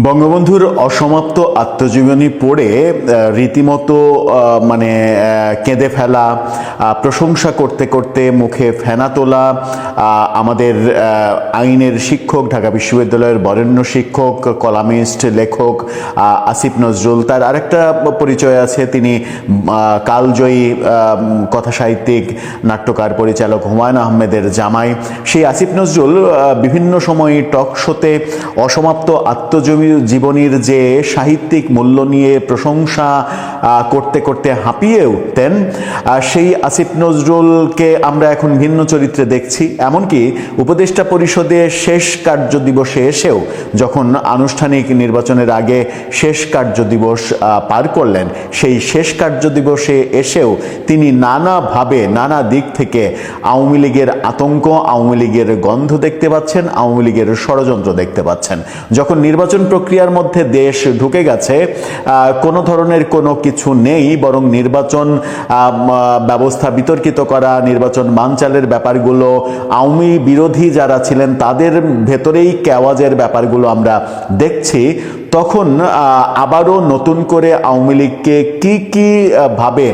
বঙ্গবন্ধুর অসমাপ্ত আত্মজীবনী পড়ে রীতিমতো কেঁদে ফেলা, প্রশংসা করতে করতে মুখে ফেনা তোলা আমাদের আইনের শিক্ষক, ঢাকা বিশ্ববিদ্যালয়ের বরেণ্য শিক্ষক, কলামিস্ট, লেখক আসিফ নজরুল। তার আরেকটা পরিচয় আছে, তিনি কালজয়ী কথাসাহিত্যিক, নাট্যকার, পরিচালক হুমায়ুন আহমেদের জামাই। সেই আসিফ নজরুল বিভিন্ন সময় টক শোতে অসমাপ্ত জীবনীর যে সাহিত্যিক মূল্য নিয়ে প্রশংসা করতে করতে হাঁপিয়ে উঠতেন, সেই আসিফ নজরুলকে আমরা এখন ভিন্ন চরিত্রে দেখছি। এমনকি উপদেষ্টা পরিষদে শেষ কার্য দিবসে এসেও, যখন আনুষ্ঠানিক নির্বাচনের আগে শেষ কার্য দিবস পার করলেন, সেই শেষ কার্য দিবসে এসেও তিনি নানাভাবে নানা দিক থেকে আওয়ামী লীগের আতঙ্ক, আওয়ামী লীগের গন্ধ দেখতে পাচ্ছেন, আওয়ামী লীগের ষড়যন্ত্র দেখতে পাচ্ছেন। যখন নির্বাচন প্রক্রিয়ার মধ্যে দেশ ঢুকে গেছে, কোনো ধরনের কোনো কিছু নেই, বরং নির্বাচন ব্যবস্থা বিতর্কিত করা, নির্বাচন বানচালের ব্যাপারগুলো, আওয়ামী বিরোধী যারা ছিলেন তাদের ভেতরেই কেওয়াজের ব্যাপারগুলো আমরা দেখছি, তখন আবারও নতুন করে আওয়ামী লীগকে কি ভাবে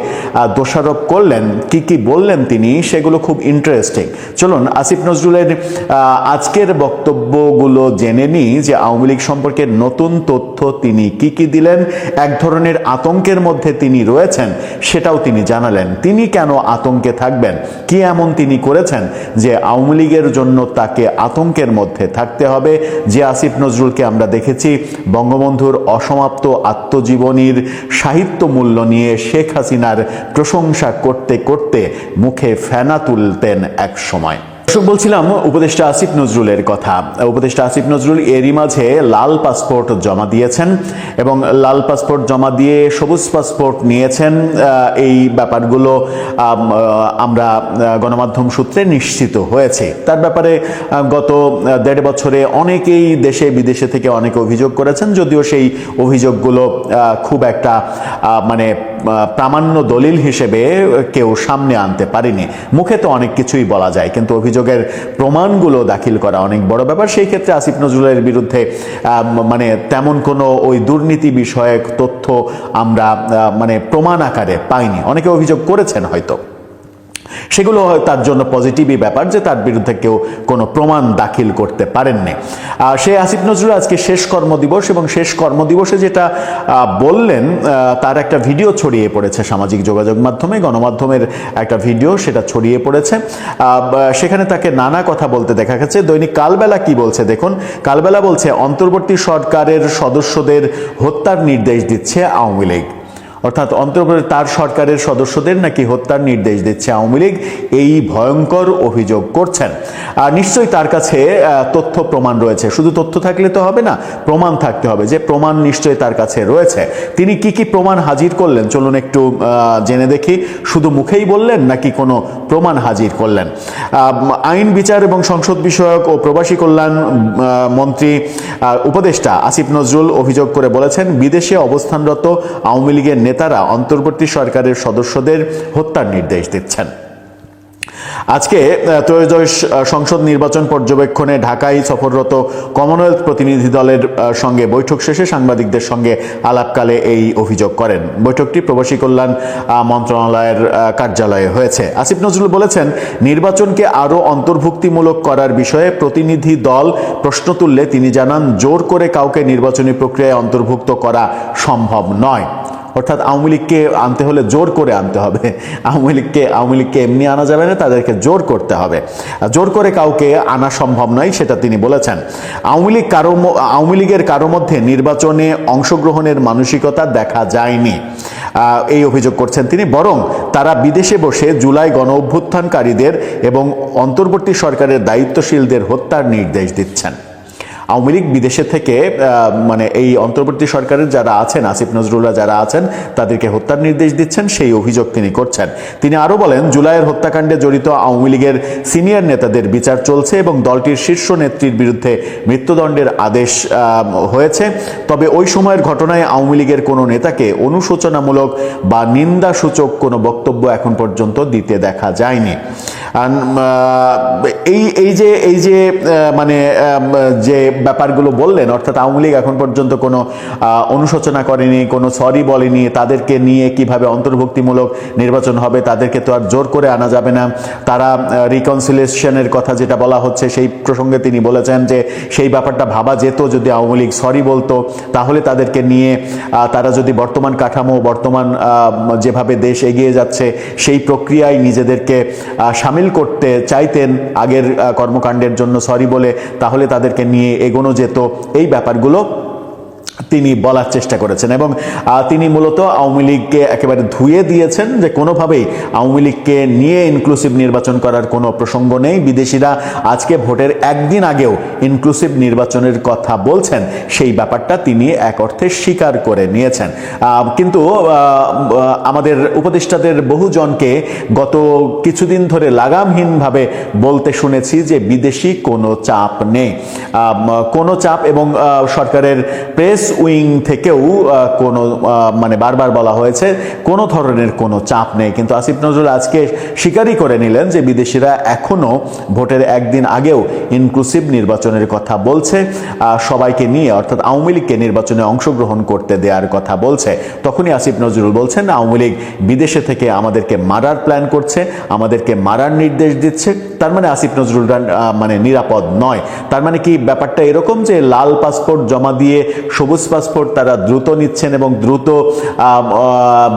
দোষারোপ করলেন, কি বললেন তিনি, সেগুলো খুব ইন্টারেস্টিং। চলুন আসিফ নজরুলের আজকের বক্তব্যগুলো জেনে নিই, যে আওয়ামী লীগ সম্পর্কে নতুন তথ্য তিনি কি দিলেন। এক ধরনের আতঙ্কের মধ্যে তিনি রয়েছেন, সেটাও তিনি জানালেন। তিনি কেন আতঙ্কে থাকবেন, কি এমন তিনি করেছেন যে আওয়ামী লীগের জন্য তাকে আতঙ্কের মধ্যে থাকতে হবে। যে আসিফ নজরুলকে আমরা দেখেছি বঙ্গবন্ধুর অসমাপ্ত আত্মজীবনীর সাহিত্য মূল্য নিয়ে শেখ হাসিনার প্রশংসা করতে করতে মুখে ফেনা তুলতেন এক সময়। বলছিলাম উপদেষ্টা আসিফ নজরুলের কথা। উপদেষ্টা আসিফ নজরুল এরই মাঝে লাল পাসপোর্ট জমা দিয়েছেন, এবং লাল পাসপোর্ট জমা দিয়ে সবুজ পাসপোর্ট নিয়েছেন। এই ব্যাপারগুলো আমরা গণমাধ্যম সূত্রে নিশ্চিত হয়েছে। তার ব্যাপারে গত 1.5 বছরে অনেকেই দেশে বিদেশে থেকে অনেকে অভিযোগ করেছেন, যদিও সেই অভিযোগগুলো খুব একটা প্রামাণ্য দলিল হিসেবে কেউ সামনে আনতে পারেনি। মুখে তো অনেক কিছুই বলা যায়, কিন্তু অভিযোগের প্রমাণগুলো দাখিল করা অনেক বড় ব্যাপার। সেই ক্ষেত্রে আসিফ নজরুলের বিরুদ্ধে তেমন কোনো ওই দুর্নীতি বিষয়ক তথ্য আমরা প্রমাণ আকারে পাইনি। অনেকে অভিযোগ করেছেন, হয়তো সেগুলো তার জন্য পজিটিভই ব্যাপার যে তার বিরুদ্ধে কেউ কোনো প্রমাণ দাখিল করতে পারেননি। সেই আসিফ নজরুল আজকে শেষ কর্মদিবস, এবং শেষ কর্মদিবসে যেটা বললেন তার একটা ভিডিও ছড়িয়ে পড়েছে সামাজিক যোগাযোগ মাধ্যমে, গণমাধ্যমের একটা ভিডিও, সেটা ছড়িয়ে পড়েছে। সেখানে তাকে নানা কথা বলতে দেখা গেছে। দৈনিক কালবেলা কি বলছে দেখুন। কালবেলা বলছে, অন্তর্বর্তী সরকারের সদস্যদের হত্যার নির্দেশ দিচ্ছে আওয়ামী লীগ। অর্থাৎ তার সরকারের সদস্যদের নাকি হত্যার নির্দেশ দিচ্ছে আওয়ামী লীগ, এই ভয়ঙ্কর অভিযোগ করছেন। আর নিশ্চয়ই তার কাছে তথ্য প্রমাণ রয়েছে। শুধু তথ্য থাকলে তো হবে না, প্রমাণ থাকতে হবে। যে প্রমাণ নিশ্চয়ই তার কাছে রয়েছে। তিনি কি প্রমাণ হাজির করলেন চলুন একটু জেনে দেখি। শুধু মুখেই বললেন নাকি কোনো প্রমাণ হাজির করলেন? আইন, বিচার এবং সংসদ বিষয়ক ও প্রবাসী কল্যাণ মন্ত্রী উপদেষ্টা আসিফ নজরুল অভিযোগ করে বলেছেন, বিদেশে অবস্থানরত আওয়ামী লীগের নেতারা অন্তর্বর্তী সরকারের সদস্যদের হত্যার নির্দেশ দিচ্ছেন। আজকে ত্রয়োদশ সংসদ নির্বাচন পর্যবেক্ষণে ঢাকায় সফররত কমনওয়েলথ প্রতিনিধি দলের সঙ্গে বৈঠক শেষে সাংবাদিকদের সঙ্গে আলাপকালে এই অভিযোগ করেন। বৈঠকটি প্রবাসী কল্যাণ মন্ত্রণালয়ের কার্যালয়ে হয়েছে। আসিফ নজরুল বলেছেন, নির্বাচনকে আরও অন্তর্ভুক্তিমূলক করার বিষয়ে প্রতিনিধি দল প্রশ্ন তুললে তিনি জানান, জোর করে কাউকে নির্বাচনী প্রক্রিয়ায় অন্তর্ভুক্ত করা সম্ভব নয়। অর্থাৎ আওয়ামী লীগকে আনতে হলে জোর করে আনতে হবে। আওয়ামী লীগকে এমনি আনা যাবে না, তাদেরকে জোর করতে হবে। জোর করে কাউকে আনা সম্ভব নয়, সেটা তিনি বলেছেন। আওয়ামী লীগের কারো মধ্যে নির্বাচনে অংশগ্রহণের মানসিকতা দেখা যায়নি, এই অভিযোগ করছেন তিনি। বরং তারা বিদেশে বসে জুলাই গণ অভ্যুত্থানকারীদের এবং অন্তর্বর্তী সরকারের দায়িত্বশীলদের হত্যার নির্দেশ দিচ্ছেন। আওয়ামী লীগ বিদেশে থেকে এই অন্তর্বর্তী সরকারের যারা আছেন, আসিফ নজরুলরা যারা আছেন, তাদেরকে হত্যার নির্দেশ দিচ্ছেন, সেই অভিযোগ তিনি করছেন। তিনি আরও বলেন, জুলাইয়ের হত্যাকাণ্ডে জড়িত আওয়ামী লীগের সিনিয়র নেতাদের বিচার চলছে এবং দলটির শীর্ষ নেত্রীর বিরুদ্ধে মৃত্যুদণ্ডের আদেশ হয়েছে। তবে ওই সময়ের ঘটনায় আওয়ামী লীগের কোনো নেতাকে অনুশোচনামূলক বা নিন্দাসূচক কোনো বক্তব্য এখন পর্যন্ত দিতে দেখা যায়নি। এই যে যে ব্যাপারগুলো বললেন, অর্থাৎ আওয়ামী লীগ এখন পর্যন্ত কোনো অনুশোচনা করেনি, কোনো সরি বলেনি, তাদেরকে নিয়ে কিভাবে অন্তর্ভুক্তিমূলক নির্বাচন হবে তাদেরকে তো আর জোর করে আনা যাবে না। তারা রিকনসিলিয়েশনের কথা যেটা বলা হচ্ছে সেই প্রসঙ্গে তিনি বলেছেন যে সেই ব্যাপারটা ভাবা যেত যদি আওয়ামী লীগ সরি বলতো, তাহলে তাদেরকে নিয়ে তারা যদি বর্তমান কাঠামো, বর্তমান যেভাবে দেশ এগিয়ে যাচ্ছে সেই প্রক্রিয়ায় নিজেদেরকে সামিল করতে চাইতেন আগের কর্মকাণ্ডের জন্য সরি বলে, তাহলে তাদেরকে নিয়ে এগোনো যেত। এই ব্যাপারগুলো তিনি বলার চেষ্টা করেছেন এবং তিনি মূলত আওয়ামী লীগকে একেবারে ধুয়ে দিয়েছেন যে কোনোভাবেই আওয়ামী লীগকে নিয়ে ইনক্লুসিভ নির্বাচন করার কোনো প্রসঙ্গ নেই। বিদেশিরা আজকে ভোটের একদিন আগেও ইনক্লুসিভ নির্বাচনের কথা বলছেন, সেই ব্যাপারটা তিনি এক অর্থে স্বীকার করে নিয়েছেন। কিন্তু আমাদের উপদেষ্টাদের বহুজনকে গত কিছুদিন ধরে লাগামহীনভাবে বলতে শুনেছি যে বিদেশি কোনো চাপ নেই, কোনো চাপ, এবং সরকারের প্রেস উইং থেকেও কোনো মানে বারবার বলা হয়েছে কোনো ধরনের কোনো চাপ নেই। কিন্তু আসিফ নজরুল আজকে স্বীকারই করে নিলেন যে বিদেশিরা এখনো ভোটের একদিন আগেও ইনক্লুসিভ নির্বাচনের কথা বলছে, সবাইকে নিয়ে অর্থাৎ আওয়ামী লীগকে নির্বাচনে অংশগ্রহণ করতে দেওয়ার কথা বলছে। তখনই আসিফ নজরুল বলছেন আওয়ামী লীগ বিদেশে থেকে আমাদেরকে মারার প্ল্যান করছে, আমাদেরকে মারার নির্দেশ দিচ্ছে। তার মানে আসিফ নজরুল মানে নিরাপদ নয়। তার মানে কি ব্যাপারটা এরকম যে লাল পাসপোর্ট জমা দিয়ে সবুজ পাসপোর্ট তারা দ্রুত নিচ্ছেন এবং দ্রুত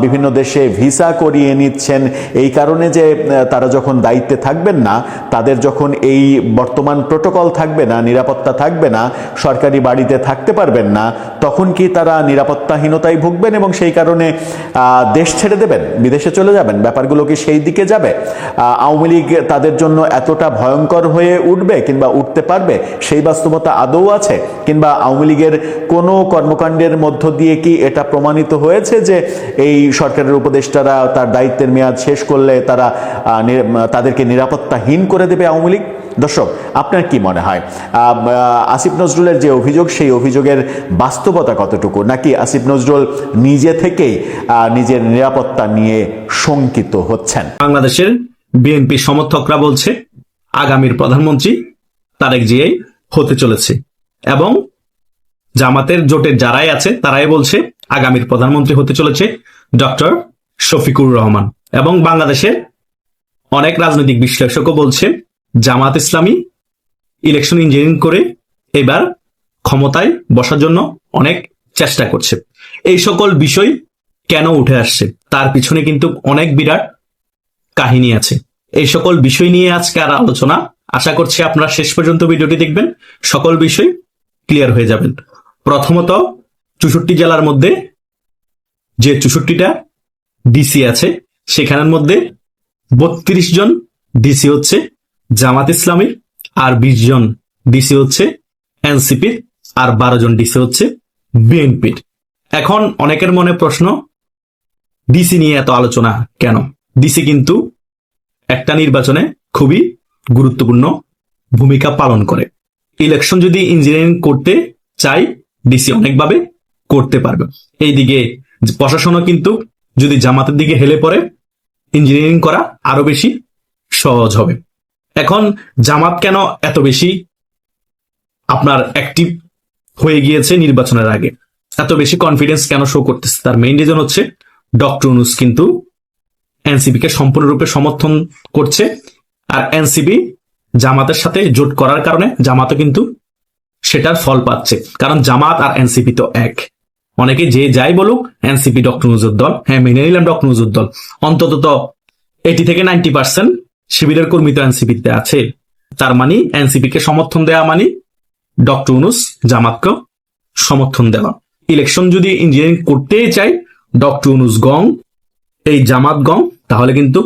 বিভিন্ন দেশে ভিসা করিয়ে নিচ্ছেন, এই কারণে যে তারা যখন দায়িত্বে থাকবেন না, তাদের যখন এই বর্তমান প্রোটোকল থাকবে না, নিরাপত্তা থাকবে না, সরকারি বাড়িতে থাকতে পারবেন না, তখন কি তারা নিরাপত্তাহীনতায় ভুগবেন এবং সেই কারণে দেশ ছেড়ে দেবেন, বিদেশে চলে যাবেন? ব্যাপারগুলো কি সেই দিকে যাবে? আওয়ামী লীগ তাদের জন্য এতটা ভয়ঙ্কর হয়ে উঠবে কিংবা উঠতে পারবে, সেই বাস্তবতা আদৌ আছে? কিংবা আওয়ামী লীগের কোনো কর্মকাণ্ডের মধ্য দিয়ে কি এটা প্রমাণিত হয়েছে যে এই সরকারের উপদেষ্টারা তার দায়িত্বের মেয়াদ শেষ করলে তারা তাদেরকে নিরাপত্তাহীন করে দেবে আওয়ামী লীগ? দর্শক, আপনার কি মনে হয় আসিফ নজরুলের যে অভিযোগ, সেই অভিযোগের বাস্তবতা কতটুকু, নাকি আসিফ নজরুল নিজে থেকেই নিজের নিরাপত্তা নিয়ে শঙ্কিত হচ্ছেন? বাংলাদেশের বিএনপি সমর্থকরা বলছে আগামীর প্রধানমন্ত্রী তারেক জিয়া হতে চলেছে, এবং জামাতের জোটের যারাই আছে তারাই বলছে আগামীর প্রধানমন্ত্রী হতে চলেছে ডক্টর শফিকুর রহমান। এবং বাংলাদেশের অনেক রাজনৈতিক বিশ্লেষকও বলছে জামাত ইসলামী ইলেকশন ইঞ্জিনিয়ারিং করে এবার ক্ষমতায় বসার জন্য অনেক চেষ্টা করছে। এই সকল বিষয় কেন উঠে আসছে তার পিছনে কিন্তু অনেক বিরাট কাহিনী আছে। এই সকল বিষয় নিয়ে আজকের আলোচনা, আশা করছি আপনারা শেষ পর্যন্ত ভিডিওটি দেখবেন, সকল বিষয় ক্লিয়ার হয়ে যাবেন। প্রথমত, 64 জেলার মধ্যে যে 64টা ডিসি আছে সেখানের মধ্যে 32 জন ডিসি হচ্ছে জামাত ইসলামীর, আর 20 জন ডিসি হচ্ছে এনসিপির, আর 12 জন ডিসি হচ্ছে বিএনপির। এখন অনেকের মনে প্রশ্ন, ডিসি নিয়ে এত আলোচনা কেন? ডিসি কিন্তু একটা নির্বাচনে খুবই গুরুত্বপূর্ণ ভূমিকা পালন করে। ইলেকশন যদি ইঞ্জিনিয়ারিং করতে চাই, ডিসি অনেকভাবে করতে পারবে। এইদিকে প্রশাসনও কিন্তু যদি জামাতের দিকে হেলে পড়ে, ইঞ্জিনিয়ারিং করা আরো বেশি সহজ হবে। এখন জামাত কেন এত বেশি আপনার অ্যাক্টিভ হয়ে গিয়েছে নির্বাচনের আগে, এত বেশি কনফিডেন্স কেন শো করতেছে? তার মেইন রিজন হচ্ছে ডক্টর ইউনূস কিন্তু এনসিপি কে সম্পূর্ণরূপে সমর্থন করছে, আর এনসিপি জামাতের সাথে জোট করার কারণে জামাতও কিন্তু সেটার ফল পাচ্ছে, কারণ জামাত আর এনসিপি তো এক। অনেকে যে যাই বলুক এনসিপি ডক্টর ইউনূসের দল, হ্যাঁ মেনে নিলাম ডক্টর ইউনূসের দল, অন্তত তো 80 থেকে 90% শিবিরের কর্মী তো এনসিপিতে আছে। তার মানে এনসিপি কে সমর্থন দেওয়া মানে ডক্টর ইউনূস জামাতকে সমর্থন দেওয়া। ইলেকশন যদি ইঞ্জিনিয়ারিং করতেই চাই ডক্টর ইউনূস গং, এই জামাত গং, তাহলে কিন্তু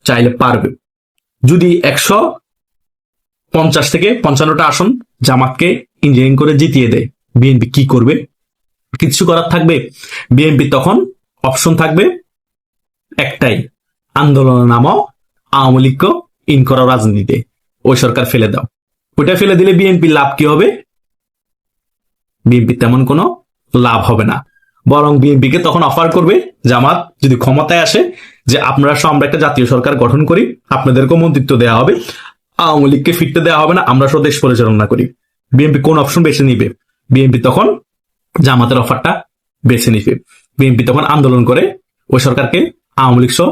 চাইলে পারবে। যদি 150 থেকে 55টা আসন জামাতকে ইঞ্জিনিয়ারিং করে জিতিয়ে দেয়, বিএনপি কি করবে? কিছু করার থাকবে? বিএনপি তখন অপশন থাকবে একটাই, আন্দোলন নামাও, আওয়ামী লীগকে ইন করা রাজনীতিতে, ওই সরকার ফেলে দাও। ওইটা ফেলে দিলে বিএনপি লাভ কি হবে? বিএনপি তেমন কোনো লাভ হবে না, বরং বিএনপি কে তখন অফার করবে জামাত যদি ক্ষমতায় আসে যে আপনারা সহ আমরা একটা জাতীয় সরকার গঠন করি, আপনাদেরকেও মন্ত্রিত্ব দেওয়া হবে, আওয়ামী লীগকে ফিরতে দেওয়া হবে না, আমরা সহ দেশ পরিচালনা করি। বিএনপি কোন অপশন বেছে নিবে? বিএনপি তখন জামাতের অফারটা বেছে নিবে। বিএনপি তখন আন্দোলন করে ওই সরকারকে আওয়ামী লীগ সহ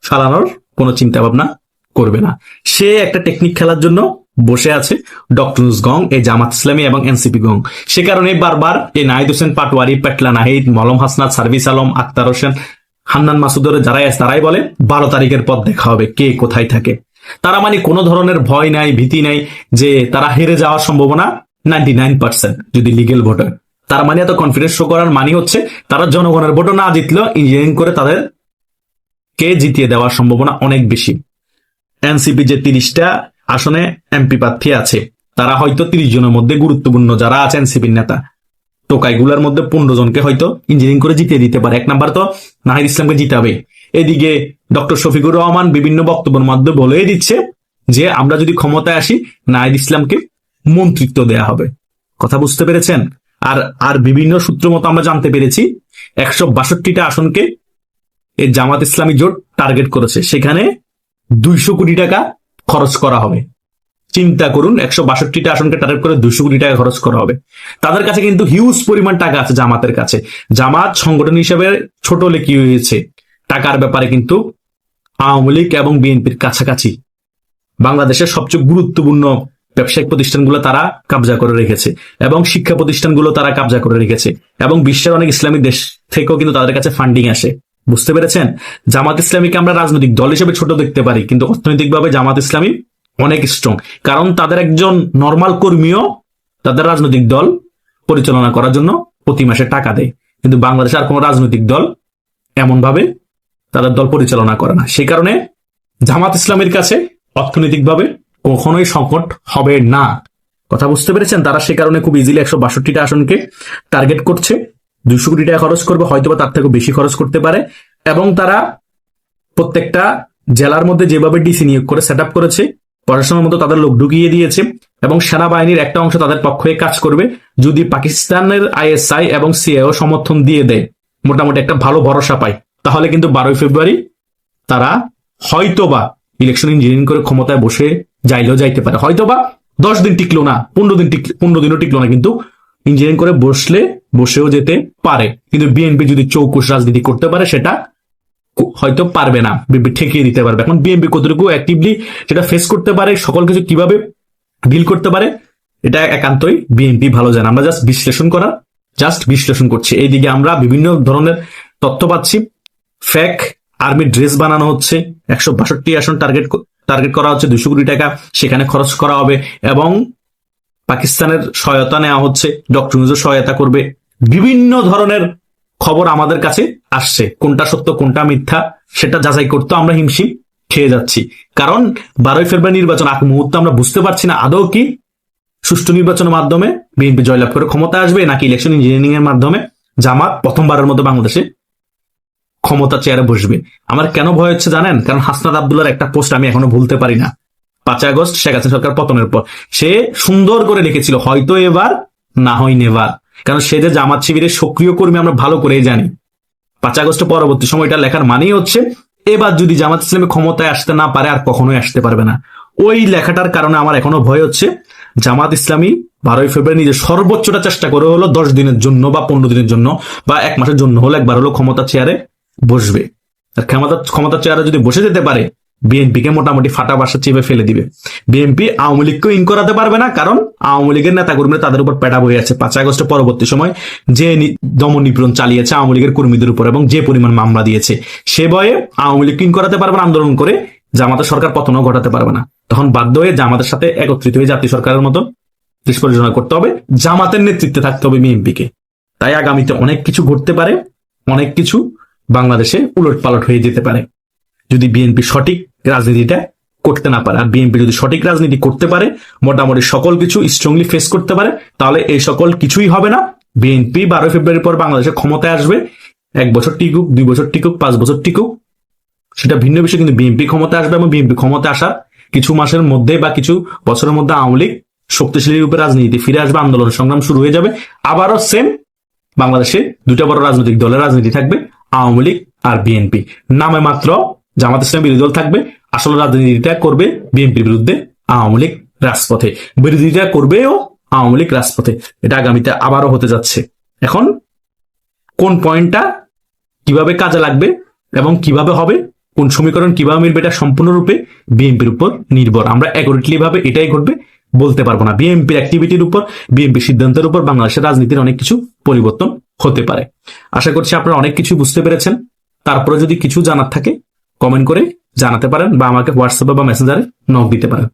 চালানোর কোনো চিন্তা ভাবনা করবে না। সে একটা টেকনিক খেলার জন্য বসে আছে ডক্টর ইউনূস গং, এই জামাত ইসলামী এবং এনসিপি গং। সে কারণে বারবার এই নাহিদ হোসেন পাটোয়ারি, পেটলা নাহিদ, মলম হাসনাত, সার্ভিস আলম, আক্তার হোসেন, হান্নান মাসুদের যারাই আছে তারাই বলে 12 তারিখের পর দেখা হবে কে কোথায় থাকে। তারা মানে কোনো ধরনের ভয় নাই, ভীতি নাই যে তারা হেরে যাওয়ার সম্ভাবনা 99% যদি লিগেল ভোটার। তার মানে এত কনফিডেন্স শো করার মানে হচ্ছে তারা জনগণের ভোটও না জিতলেও ইঞ্জিনিয়ারিং করে তাদের কে জিতিয়ে দেওয়ার সম্ভাবনা অনেক বেশি। এনসিপি যে 30টা আসনে এমপি প্রার্থী আছে, তারা হয়তো 30 জনের মধ্যে গুরুত্বপূর্ণ যারা আছে এনসিপির নেতা টোকাইগুলোর মধ্যে 15 জনকে হয়তো ইঞ্জিনিয়ারিং করে জিতিয়ে দিতে পারে। এক নাম্বার তো নাহিদ ইসলামকে জিতাবে। এদিকে ডক্টর শফিকুর রহমান বিভিন্ন বক্তব্যের মাধ্যমে বলেই দিচ্ছে যে আমরা যদি ক্ষমতায় আসি নাহিদ ইসলামকে মন্ত্রিত্ব দেয়া হবে। কথা বুঝতে পেরেছেন? আর বিভিন্ন সূত্র মতো আমরা জানতে পেরেছি 162টা আসনকে এই জামাত ইসলামী জোট টার্গেট করেছে, সেখানে 200 কোটি টাকা খরচ করা হবে। চিন্তা করুন, 162টা আসনকে টার্গেট করে 200 কোটি টাকা খরচ করা হবে। তাদের কাছে কিন্তু হিউজ পরিমাণ টাকা আছে জামাতের কাছে। জামাত সংগঠন হিসেবে ছোট হলে কি হয়েছে, টাকার ব্যাপারে কিন্তু আওয়ামী লীগ এবং বিএনপির কাছাকাছি। বাংলাদেশের সবচেয়ে গুরুত্বপূর্ণ ব্যবসায়িক প্রতিষ্ঠানগুলো তারা কব্জা করে রেখেছে এবং শিক্ষা প্রতিষ্ঠানগুলো তারা কব্জা করে রেখেছে এবং বিশ্বের অনেক ইসলামী দেশ থেকেও কিন্তু তাদের কাছে ফান্ডিং আসে। বুঝতে পেরেছেন? জামাত ইসলামীকে আমরা রাজনৈতিক দল হিসেবে ছোট দেখতে পারি, কিন্তু অর্থনৈতিকভাবে জামাত ইসলামী অনেক স্ট্রং, কারণ তাদের একজন নর্মাল কর্মীও তাদের রাজনৈতিক দল পরিচালনা করার জন্য প্রতি মাসে টাকা দেয়। কিন্তু বাংলাদেশে আর কোন রাজনৈতিক দল এমন ভাবে তাদের দল পরিচালনা করে না। সেই কারণে জামাত ইসলামের কাছে অর্থনৈতিকভাবে কখনোই সংকট হবে না। কথা বুঝতে পেরেছেন? তারা সে কারণে খুব ইজিলি 162টা আসনকে টার্গেট করছে। 200 কোটি টাকা খরচ করবে, হয়তোবা তার থেকে বেশি খরচ করতে পারে। এবং তারা প্রত্যেকটা জেলার মধ্যে যেভাবে ডিসি নিয়োগ করে সেট আপ করেছে, প্রশাসনের মতো তাদের লোক ঢুকিয়ে দিয়েছে এবং সেনাবাহিনীর একটা অংশ তাদের পক্ষে কাজ করবে। যদি পাকিস্তানের আইএসআই এবং সিআইও সমর্থন দিয়ে দেয়, মোটামুটি একটা ভালো ভরসা পায়, তাহলে কিন্তু 12 ফেব্রুয়ারি তারা হয়তোবা ইলেকশন ইঞ্জিনিয়ারিং করে ক্ষমতায় বসে যাইলেও যাইতে পারে। হয়তোবা 10 দিন টিকলো না, 15 দিনও টিকলো না, কিন্তু ইঞ্জিনিয়ারিং করে বসেও যেতে পারে। কিন্তু বিএনপি যদি চৌকুশ রাজনীতি করতে পারে সেটা হয়তো পারবে না, বিএনপি ঠেকিয়ে দিতে পারবে। এখন বিএনপি কতটুকু অ্যাক্টিভলি সেটা ফেস করতে পারে, সকল কিছু কিভাবে ডিল করতে পারে, এটা একান্তই বিএনপি ভালো জানে। আমরা জাস্ট বিশ্লেষণ করছি। এইদিকে আমরা বিভিন্ন ধরনের তথ্য পাচ্ছি। ফেক আর্মি ড্রেস বানানো হচ্ছে, 162 আসন টার্গেট করা হচ্ছে, 200 কোটি টাকা সেখানে খরচ করা হবে এবং পাকিস্তানের সহায়তা নেওয়া হচ্ছে, ডক্টর ইউনূস সহায়তা করবে। বিভিন্ন ধরনের খবর আমাদের কাছে আসছে, কোনটা সত্য কোনটা মিথ্যা সেটা যাচাই করতে আমরা হিমশিম খেয়ে যাচ্ছি। কারণ 12 ফেব্রুয়ারি নির্বাচন আগ মুহূর্তে আমরা বুঝতে পারছি না আদৌ কি সুষ্ঠু নির্বাচনের মাধ্যমে বিএনপি জয়লাভ করে ক্ষমতা আসবে, নাকি ইলেকশন ইঞ্জিনিয়ারিং এর মাধ্যমে জামাত প্রথমবারের মতো বাংলাদেশে ক্ষমতা চেয়ারে বসবে। আমার কেন ভয় হচ্ছে জানেন? কারণ হাসনাত আব্দুল্লাহর একটা পোস্ট আমি এখনো ভুলতে পারি না। 5 আগস্ট শেখ হাসিনা সরকার পতনের পর সে সুন্দর করে লিখেছিল, হয়তো এবার না হয় নেভার। কারণ সে যে জামাত শিবিরের সক্রিয় কর্মী আমরা ভালো করেই জানি। 5 আগস্টের পরবর্তী সময়টা লেখার মানেই হচ্ছে এবার যদি জামাত ইসলামী ক্ষমতায় আসতে না পারে আর কখনোই আসতে পারবে না। ওই লেখাটার কারণে আমার এখনো ভয় হচ্ছে জামাত ইসলামী 12 ফেব্রুয়ারি নিজের সর্বোচ্চটা চেষ্টা করে হলো 10 দিনের জন্য বা 15 দিনের জন্য বা 1 মাসের জন্য হলো একবার হলো ক্ষমতা চেয়ারে বসবে। আর ক্ষমতা চেয়ারে যদি বসে যেতে পারে, বিএনপিকে মোটামুটি ফাটা বাসা চেপে ফেলে দিবে। বিএনপি আওয়ামী লীগকেও ইন করাতে পারবে না, কারণ আওয়ামী লীগের নেতা কর্মীরা তাদের উপর পেটা বয়ে আছে। 5 আগস্টের পরবর্তী সময় যে দমন নিপীড়ন চালিয়েছে আওয়ামী লীগের কর্মীদের উপর এবং যে পরিমাণ মামলা দিয়েছে, সে ভয়ে আওয়ামী লীগকে ইন করাতে পারবে না, আন্দোলন করে জামাতের সরকার পতনও ঘটাতে পারবে না। তখন বাধ্য হয়ে জামাতের সাথে একত্রিত হয়ে জাতীয় সরকারের মতো দেশ পরিচালনা করতে হবে, জামাতের নেতৃত্বে থাকতে হবে বিএনপিকে। তাই আগামীতে অনেক কিছু ঘটতে পারে, অনেক কিছু বাংলাদেশে উলট পালট হয়ে যেতে পারে যদি বিএনপি সঠিক রাজনীতিটা করতে না পারে। আর বিএনপি যদি সঠিক রাজনীতি করতে পারে, মোটামুটি সকল কিছু স্ট্রংলি ফেস করতে পারে, তাহলে এই সকল কিছুই হবে না। বিএনপি 12 ফেব্রুয়ারির পর বাংলাদেশে ক্ষমতায় আসবে। 1 বছর টিকুক, 2 বছর টিকুক, 5 বছর টিকুক, সেটা ভিন্ন বিষয়, কিন্তু বিএনপি ক্ষমতায় আসবে এবং বিএনপি ক্ষমতায় আসার কিছু মাসের মধ্যে বা কিছু বছরের মধ্যে আওয়ামী লীগ শক্তিশালী রূপে রাজনীতি ফিরে আসবে, আন্দোলন সংগ্রাম শুরু হয়ে যাবে। আবারও সেম বাংলাদেশে 2টা বড় রাজনৈতিক দলের রাজনীতি থাকবে, আওয়ামী লীগ আর বিএনপি। নামে মাত্র জামাত ইসলাম বিরোধী দল থাকবে, আসলে রাজনীতিটা করবে বিএনপির বিরুদ্ধে আওয়ামী লীগ রাজপথে। বিরোধিতা করবেও আওয়ামী লীগ রাজপথে। এটা আগামীতে আবারও হতে যাচ্ছে। এখন কোন পয়েন্টটা কিভাবে কাজে লাগবে এবং কিভাবে হবে, কোন সমীকরণ কিভাবে মিলবে, এটা সম্পূর্ণরূপে বিএনপির উপর নির্ভর। আমরা অ্যাকুরেটলি ভাবে এটাই ঘটবে বলতে পারবো না। বিএনপির অ্যাক্টিভিটির উপর, বিএনপির সিদ্ধান্তের উপর বাংলাদেশের রাজনীতির অনেক কিছু পরিবর্তন হতে পারে। আশা করছি আপনারা অনেক কিছু বুঝতে পেরেছেন। তারপরে যদি কিছু জানার থাকে কমেন্ট করে জানাতে পারেন বা আমাকে হোয়াটসঅ্যাপে বা মেসেঞ্জারে নক দিতে পারেন।